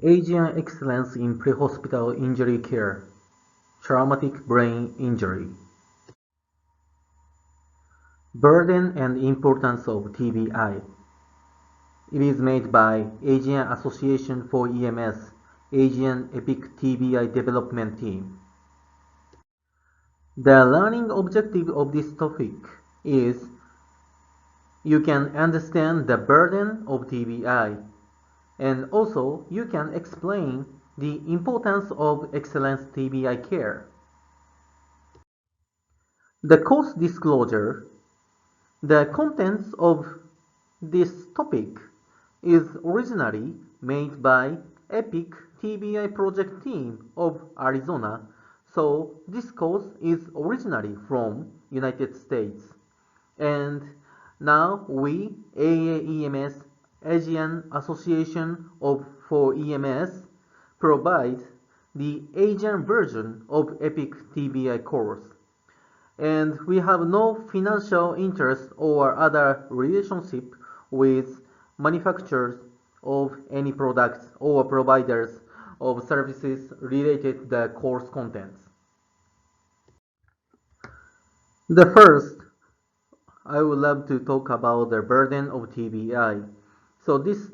Asian Excellence in Pre-Hospital Injury Care, Traumatic Brain Injury. Burden and Importance of TBI. It is made by Asian Association for EMS, Asian Epic TBI Development Team. The learning objective of this topic is you can understand the burden of TBI, and also you can explain the importance of excellence TBI care. The course disclosure. The contents of this topic is originally made by EPIC TBI project team of Arizona, so this course is originally from United States. And now we, AAEMS, Asian Association for EMS, provide the Asian version of EPIC TBI course. And we have no financial interest or other relationship with manufacturers of any products or providers of services related to the course contents. The first, I would love to talk about the burden of TBI. So this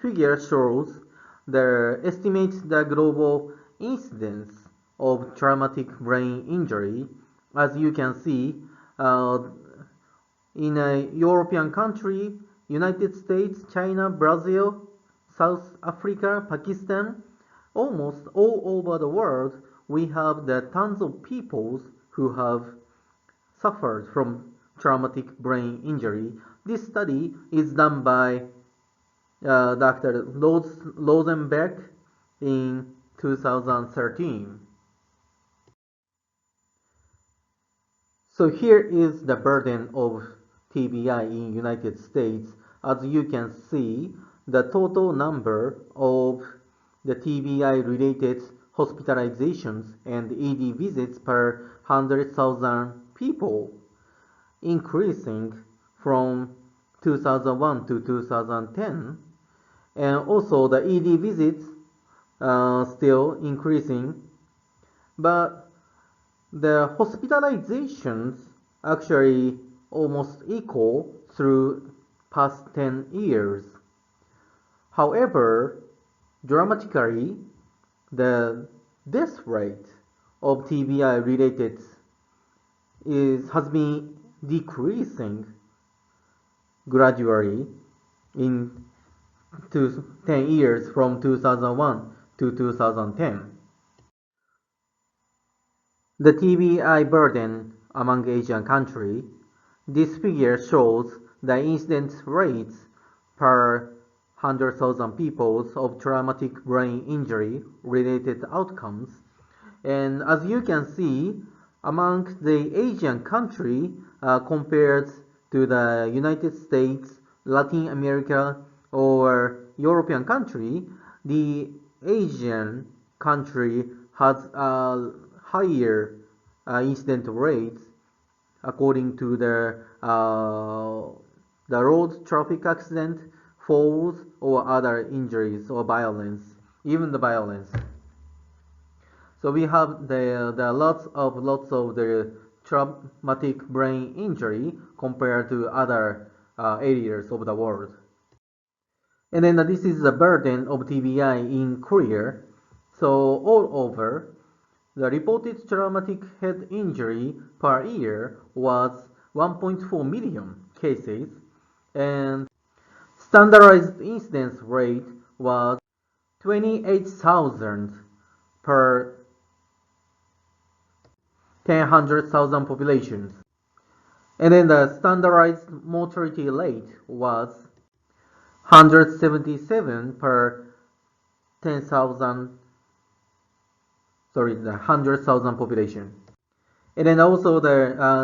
figure shows the estimates the global incidence of traumatic brain injury. As you can see, in a European country, United States, China, Brazil, South Africa, Pakistan, almost all over the world, we have the tons of people who have suffered from traumatic brain injury. This study is done by Dr. Rosenberg in 2013. So here is the burden of TBI in United States. As you can see, the total number of the TBI related hospitalizations and ED visits per 100,000 people increasing from 2001 to 2010, and also the ED visits still increasing, but the hospitalizations actually almost equal through past 10 years. However, dramatically, the death rate of TBI related has been decreasing gradually in 10 years from 2001 to 2010. The TBI burden among Asian countries. This figure shows the incidence rates per 100,000 people of traumatic brain injury related outcomes. And as you can see, among the Asian country compared to the United States, Latin America, or European country, the Asian country has a higher incident rates according to the road traffic accident, falls, or other injuries or violence, even the violence. So we have the lots of the traumatic brain injury compared to other areas of the world. And then this is the burden of TBI in Korea. So all over, the reported traumatic head injury per year was 1.4 million cases, and standardized incidence rate was 28,000 per 100,000 populations. And then the standardized mortality rate was 177 per 100,000 population. And then also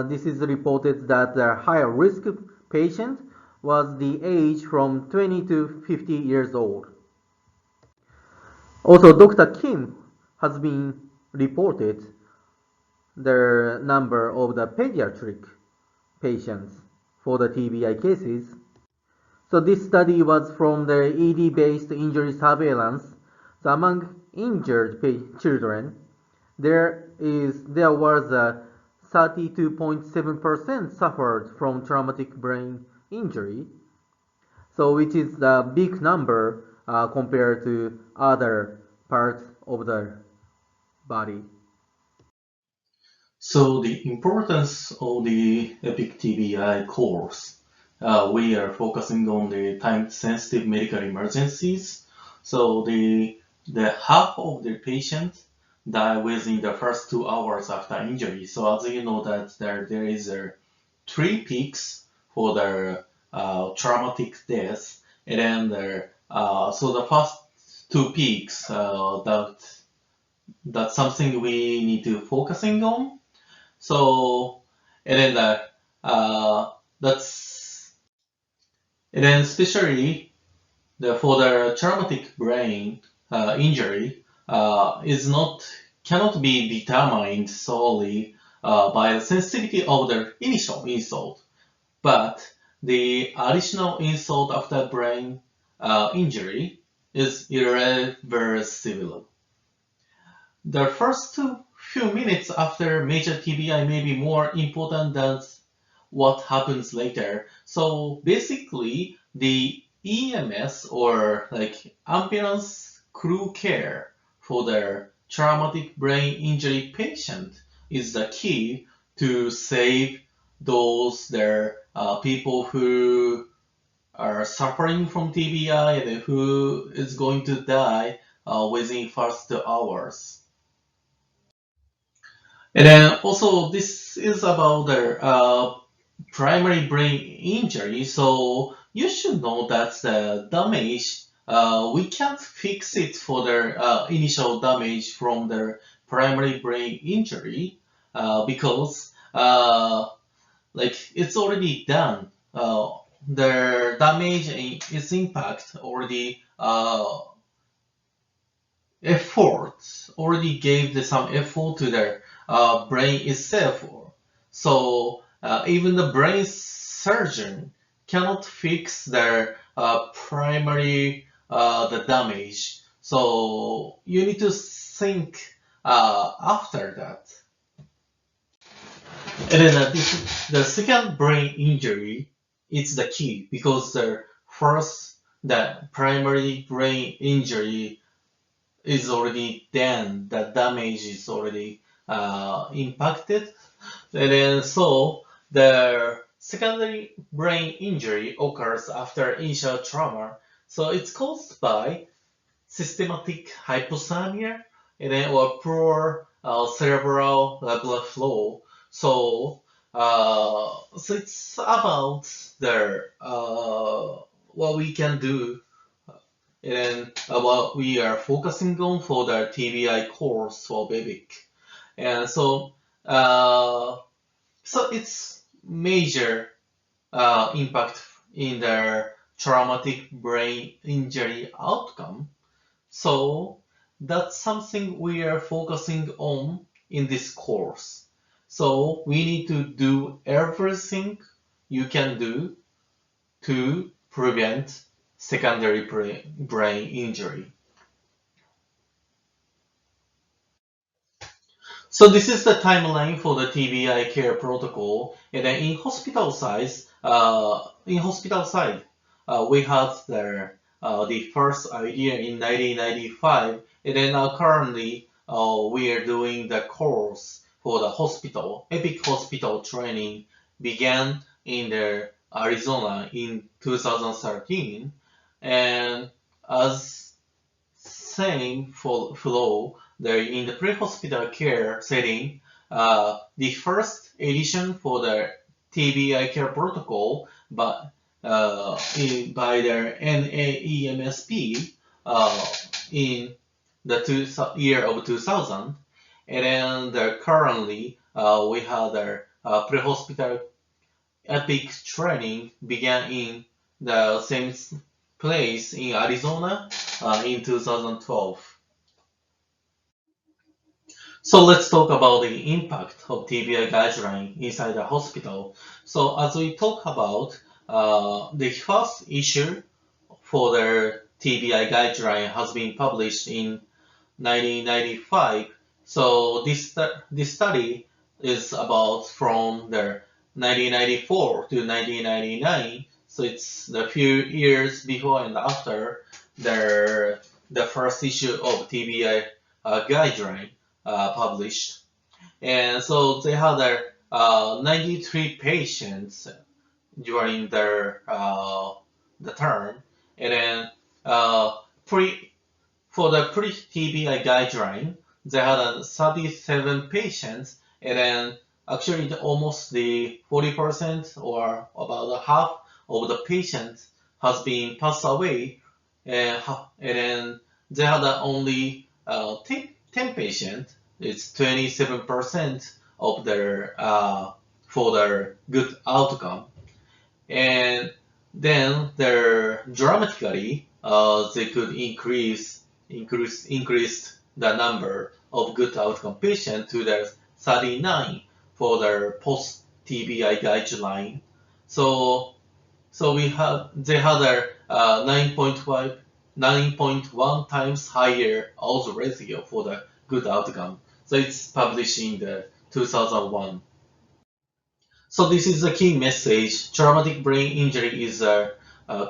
this is reported that the higher risk patient was the age from 20 to 50 years old. Also, Dr. Kim has been reported the number of the pediatric patients for the TBI cases. So this study was from the ED-based injury surveillance. So among injured children, there was a 32.7% suffered from traumatic brain injury, so which is a big number compared to other parts of the body. So the importance of the EPIC TBI course, we are focusing on the time-sensitive medical emergencies. So the half of the patients die within the first 2 hours after injury. So as you know that there is three peaks for the traumatic death, and then so the first two peaks that's something we need to focusing on. So, and then that's and then especially for the traumatic brain injury is not cannot be determined solely by the sensitivity of the initial insult, but the additional insult after brain injury is irreversible. The first few minutes after major TBI may be more important than what happens later. So basically, the EMS or like ambulance crew care for the traumatic brain injury patient is the key to save those there people who are suffering from TBI and who is going to die within first hours. And then also this is about the primary brain injury. So you should know that the damage we can't fix it for the initial damage from the primary brain injury because like it's already done. The damage and its impact already effort already gave some effort to the brain itself. So even the brain surgeon cannot fix their primary the damage. So you need to think after that. And then the second brain injury is the key because the primary brain injury is already done, the damage is already impacted. And then so the secondary brain injury occurs after initial trauma. So it's caused by systematic hypothermia and then or poor cerebral blood flow. So it's about the what we can do and what we are focusing on for the TBI course for BEBIC. And so it's major impact in the traumatic brain injury outcome. So that's something we are focusing on in this course. So we need to do everything you can do to prevent secondary brain injury. So this is the timeline for the TBI care protocol, and then in hospital side, we had the first idea in 1995, and then currently we are doing the course for the hospital. Epic hospital training began in the Arizona in 2013, and as same flow there in the pre-hospital care setting. The first edition for the TBI care protocol, but by the NAEMSP in the year of 2000, and then currently we have the pre-hospital epic training began in the same place in Arizona in 2012. So let's talk about the impact of TBI guideline inside the hospital. So as we talk about the first issue for the TBI guideline has been published in 1995. So this study is about from the 1994 to 1999. So it's the few years before and after the first issue of TBI guideline published. And so they had 93 patients during the term, and then pre for the pre-TBI guideline, they had 37 patients, and then actually almost the 40% or about half of the patients has been passed away, and then they had only 10 patients. It's 27% of their for their good outcome, and then they're dramatically they could increase the number of good outcome patients to the 39 for their post TBI guideline. So they had a 9.1 times higher odds ratio for the good outcome. So it's published in the 2001. So this is the key message. Traumatic brain injury is a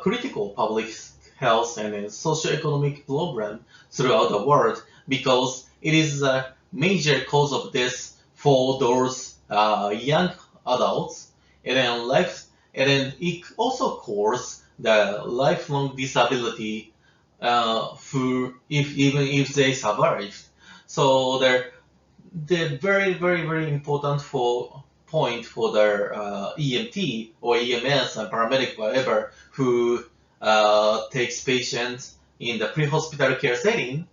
critical public health and a socio-economic problem throughout the world because it is a major cause of death for those young adults, and then it also causes the lifelong disability even if they survive. So they're very important for point for their EMT or EMS and paramedic, whatever, who takes patients in the pre-hospital care setting,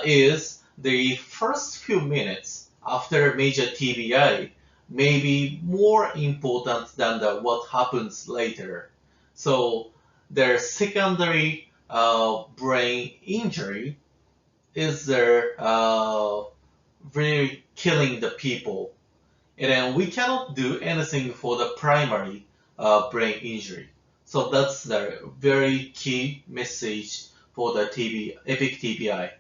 is the first few minutes after major TBI may be more important than what happens later. So their secondary brain injury is their really killing the people, and then we cannot do anything for the primary brain injury. So that's the very key message for the TB, epic TBI.